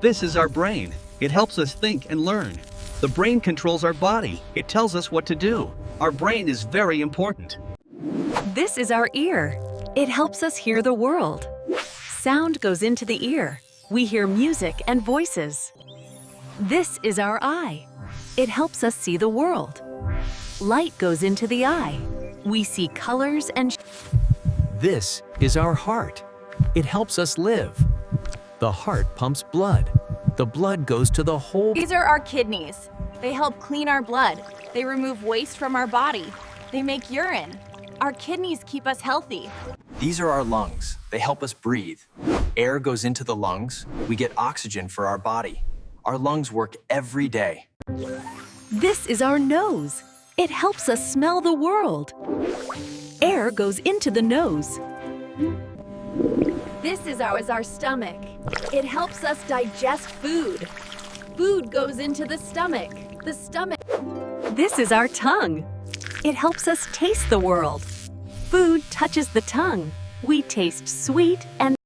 This is our brain. It helps us think and learn. The brain controls our body. It tells us what to do. Our brain is very important. This is our ear. It helps us hear the world. Sound goes into the ear. We hear music and voices. This is our eye. It helps us see the world. Light goes into the eye. We see colors and This is our heart. It helps us live. The heart pumps blood. The blood goes to the whole. These are our kidneys. They help clean our blood. They remove waste from our body. They make urine. Our kidneys keep us healthy. These are our lungs. They help us breathe. Air goes into the lungs. We get oxygen for our body. Our lungs work every day. This is our nose. It helps us smell the world. Air goes into the nose. This is our stomach. It helps us digest food. Food goes into the stomach. The stomach. This is our tongue. It helps us taste the world. Food touches the tongue. We taste sweet and